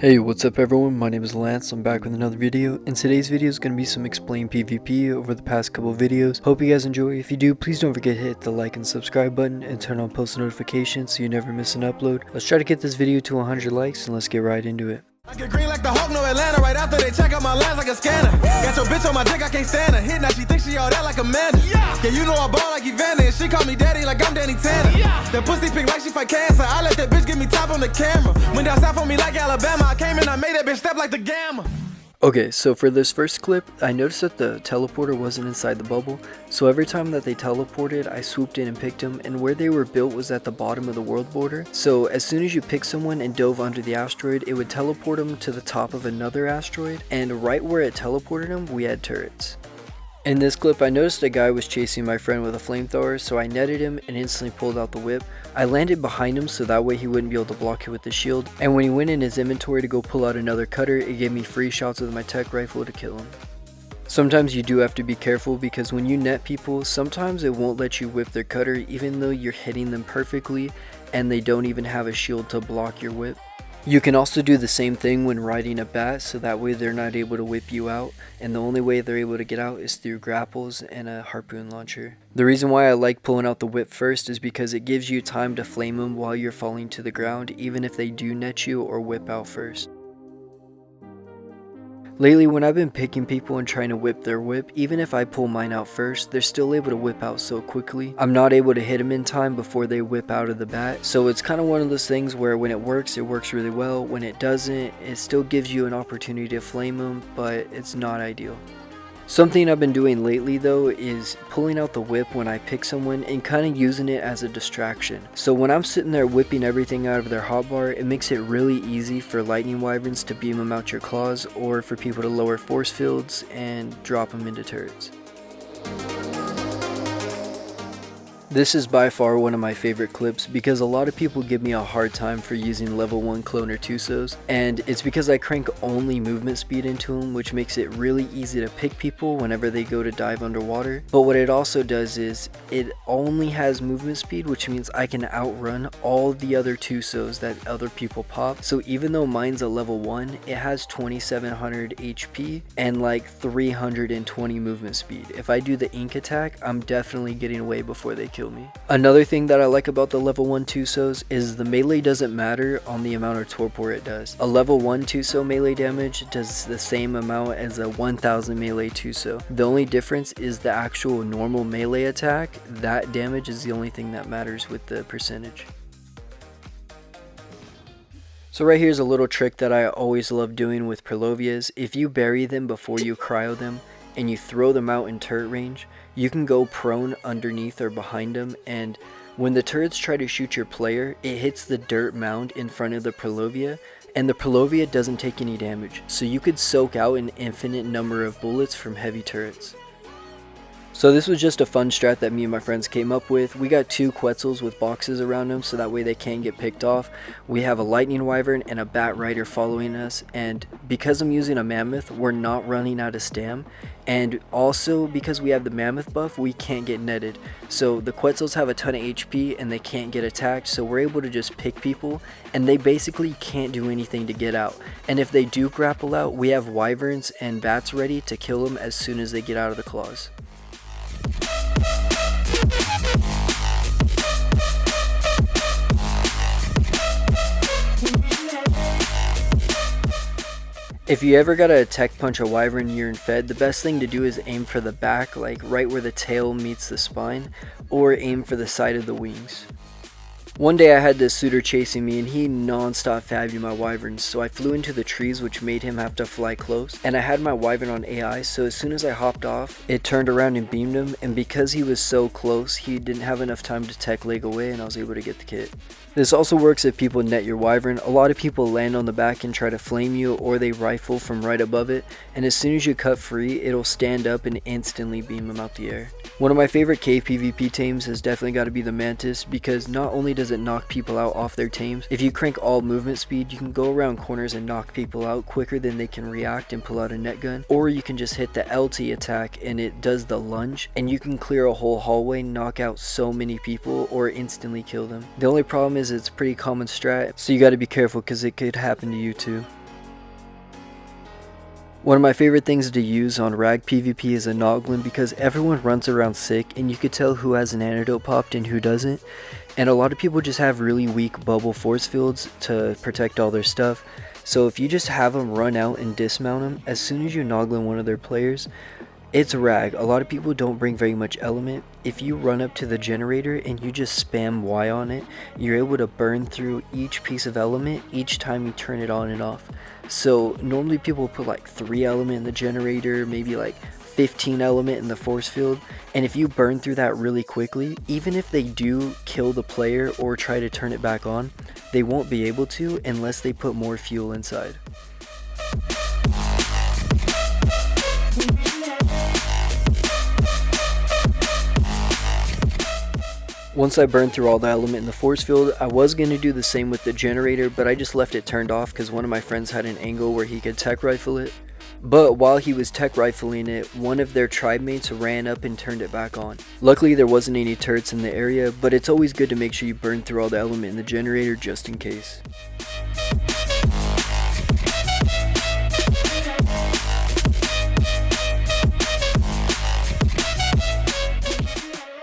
Hey, what's up everyone, my name is Lance, I'm back with another video, and today's video is going to be some explain PvP over the past couple of videos. Hope you guys enjoy. If you do, please don't forget to hit the like and subscribe button and turn on post notifications so you never miss an upload. Let's try to get this video to 100 likes and let's get right into it. I get green like the Hawk, no Atlanta, right after they check out my lines like a scanner. Got your bitch on my dick, I can't stand her. Hit now, she thinks she all that like Amanda. Yeah, you know I ball like Evander, and she call me daddy like I'm Danny Tanner. That pussy pink like she fight cancer. I let that bitch get me top on the camera. Went down south on me like Alabama. I came in, I made that bitch step like the Gamma. Okay, so for this first clip, I noticed that the teleporter wasn't inside the bubble, so every time that they teleported, I swooped in and picked them, and where they were built was at the bottom of the world border. So as soon as you pick someone and dove under the asteroid, it would teleport them to the top of another asteroid, and right where it teleported them, we had turrets. In this clip, I noticed a guy was chasing my friend with a flamethrower, so I netted him and instantly pulled out the whip. I landed behind him so that way he wouldn't be able to block it with the shield, and when he went in his inventory to go pull out another cutter, it gave me free shots with my tech rifle to kill him. Sometimes you do have to be careful because when you net people, sometimes it won't let you whip their cutter even though you're hitting them perfectly and they don't even have a shield to block your whip. You can also do the same thing when riding a bat, so that way they're not able to whip you out, and the only way they're able to get out is through grapples and a harpoon launcher. The reason why I like pulling out the whip first is because it gives you time to flame them while you're falling to the ground, even if they do net you or whip out first. Lately, when I've been picking people and trying to whip their whip, even if I pull mine out first, they're still able to whip out so quickly. I'm not able to hit them in time before they whip out of the bat, so it's kind of one of those things where when it works really well. When it doesn't, it still gives you an opportunity to flame them, but it's not ideal. Something I've been doing lately though is pulling out the whip when I pick someone and kind of using it as a distraction. So when I'm sitting there whipping everything out of their hotbar, it makes it really easy for lightning wyverns to beam them out your claws, or for people to lower force fields and drop them into turrets. This is by far one of my favorite clips because a lot of people give me a hard time for using level 1 cloner tusos, and it's because I crank only movement speed into them, which makes it really easy to pick people whenever they go to dive underwater. But what it also does is it only has movement speed, which means I can outrun all the other tusos that other people pop. So even though mine's a level 1, it has 2700 HP and like 320 movement speed. If I do the ink attack, I'm definitely getting away before they kill me. Another thing that I like about the level 1 tusos is the melee doesn't matter on the amount of torpor it does. A level 1 tuso melee damage does the same amount as a 1000 melee tuso. The only difference is the actual normal melee attack. That damage is the only thing that matters with the percentage. So right here is a little trick that I always love doing with Purlovias. If you bury them before you cryo them and you throw them out in turret range, you can go prone underneath or behind them, and when the turrets try to shoot your player, it hits the dirt mound in front of the Purlovia, and the Purlovia doesn't take any damage, so you could soak out an infinite number of bullets from heavy turrets. So this was just a fun strat that me and my friends came up with. We got 2 Quetzals with boxes around them so that way they can't get picked off. We have a lightning wyvern and a bat rider following us, and because I'm using a mammoth, we're not running out of stam, and also because we have the mammoth buff, we can't get netted. So the Quetzals have a ton of HP and they can't get attacked, so we're able to just pick people and they basically can't do anything to get out. And if they do grapple out, we have wyverns and bats ready to kill them as soon as they get out of the claws. If you ever gotta tech punch a wyvern you're in fed, the best thing to do is aim for the back, like right where the tail meets the spine, or aim for the side of the wings. One day I had this suitor chasing me and he non-stop fabbing my wyverns, so I flew into the trees, which made him have to fly close, and I had my wyvern on AI, so as soon as I hopped off, it turned around and beamed him, and because he was so close, he didn't have enough time to tech leg away and I was able to get the kit. This also works if people net your wyvern. A lot of people land on the back and try to flame you, or they rifle from right above it, and as soon as you cut free, it'll stand up and instantly beam them out the air. One of my favorite cave PvP tames has definitely got to be the Mantis, because not only does it knock people out off their tames, if you crank all movement speed, you can go around corners and knock people out quicker than they can react and pull out a net gun, or you can just hit the LT attack and it does the lunge, and you can clear a whole hallway, knock out so many people, or instantly kill them. The only problem is it's a pretty common strat, so you got to be careful because it could happen to you too. One of my favorite things to use on rag PvP is a Noglin because everyone runs around sick and you could tell who has an antidote popped and who doesn't. And a lot of people just have really weak bubble force fields to protect all their stuff. So if you just have them run out and dismount them, as soon as you Noglin one of their players, it's rag. A lot of people don't bring very much element. If you run up to the generator and you just spam Y on it, you're able to burn through each piece of element each time you turn it on and off. So normally people put like 3 element in the generator, maybe like 15 element in the force field, and if you burn through that really quickly, even if they do kill the player or try to turn it back on, they won't be able to unless they put more fuel inside. Once I burned through all the element in the force field, I was going to do the same with the generator, but I just left it turned off because one of my friends had an angle where he could tech rifle it. But while he was tech rifling it, one of their tribe mates ran up and turned it back on. Luckily there wasn't any turrets in the area, but it's always good to make sure you burn through all the element in the generator just in case.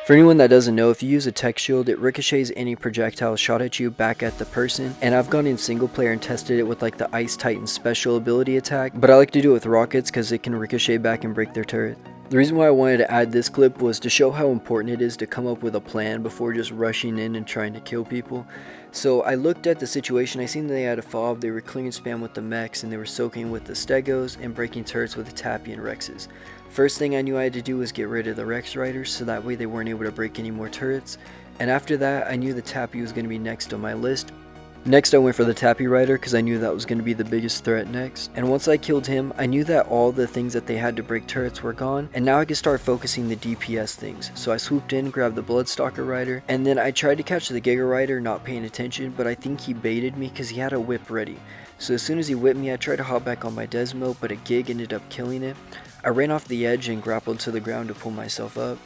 For anyone that doesn't know, if you use a tech shield, it ricochets any projectile shot at you back at the person, and I've gone in single player and tested it with like the Ice Titan special ability attack, but I like to do it with rockets because it can ricochet back and break their turret. The reason why I wanted to add this clip was to show how important it is to come up with a plan before just rushing in and trying to kill people. So I looked at the situation, I seen they had a fob, they were clearing spam with the mechs, and they were soaking with the stegos and breaking turrets with the tappy and rexes. First thing I knew I had to do was get rid of the Rex Riders so that way they weren't able to break any more turrets, and after that I knew the Tappy was going to be next on my list. Next I went for the Tappy Rider because I knew that was going to be the biggest threat next, and once I killed him I knew that all the things that they had to break turrets were gone, and now I could start focusing the DPS things. So I swooped in, grabbed the Bloodstalker Rider, and then I tried to catch the Giga Rider not paying attention, but I think he baited me because he had a whip ready. So as soon as he whipped me I tried to hop back on my Desmo, but a Gig ended up killing it. I ran off the edge and grappled to the ground to pull myself up.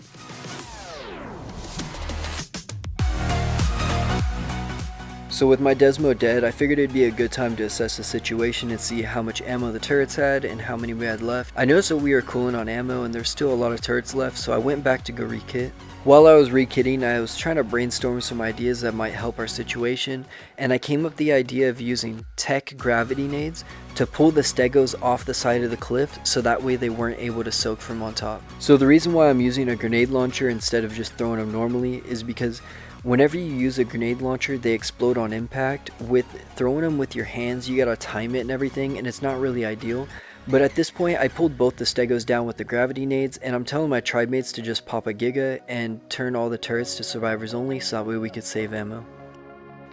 So with my Desmo dead, I figured it'd be a good time to assess the situation and see how much ammo the turrets had and how many we had left. I noticed that we were cooling on ammo and there's still a lot of turrets left, so I went back to go rekit. While I was rekitting, I was trying to brainstorm some ideas that might help our situation, and I came up with the idea of using tech gravity nades to pull the stegos off the side of the cliff so that way they weren't able to soak from on top. So the reason why I'm using a grenade launcher instead of just throwing them normally is because whenever you use a grenade launcher, they explode on impact. With throwing them with your hands, you gotta time it and everything, and it's not really ideal. But at this point, I pulled both the stegos down with the gravity nades, and I'm telling my tribe mates to just pop a Giga and turn all the turrets to survivors only so that way we could save ammo.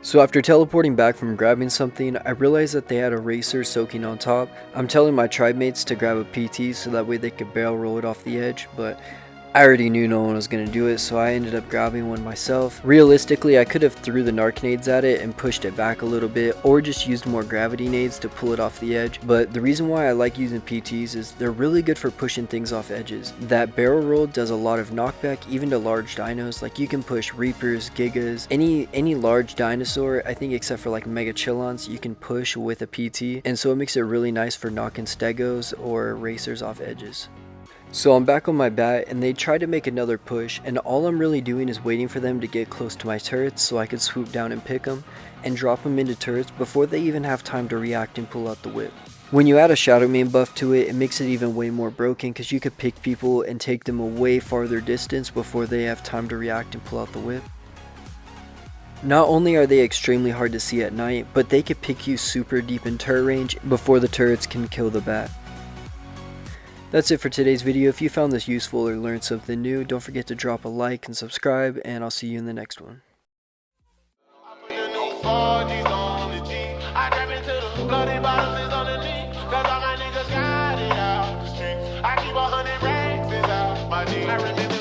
So after teleporting back from grabbing something, I realized that they had a racer soaking on top. I'm telling my tribe mates to grab a PT so that way they could barrel roll it off the edge, but I already knew no one was going to do it, so I ended up grabbing one myself. Realistically, I could have threw the narc nades at it and pushed it back a little bit, or just used more gravity nades to pull it off the edge. But the reason why I like using PTs is they're really good for pushing things off edges. That barrel roll does a lot of knockback, even to large dinos. Like you can push Reapers, Gigas, any large dinosaur, I think except for like Mega Chillons, you can push with a PT. And so it makes it really nice for knocking stegos or racers off edges. So I'm back on my bat and they tried to make another push, and all I'm really doing is waiting for them to get close to my turrets so I could swoop down and pick them and drop them into turrets before they even have time to react and pull out the whip. When you add a Shadow Main buff to it, it makes it even way more broken because you could pick people and take them a way farther distance before they have time to react and pull out the whip. Not only are they extremely hard to see at night, but they could pick you super deep in turret range before the turrets can kill the bat. That's it for today's video. If you found this useful or learned something new, don't forget to drop a like and subscribe, and I'll see you in the next one. I keep 100 racks out my knee.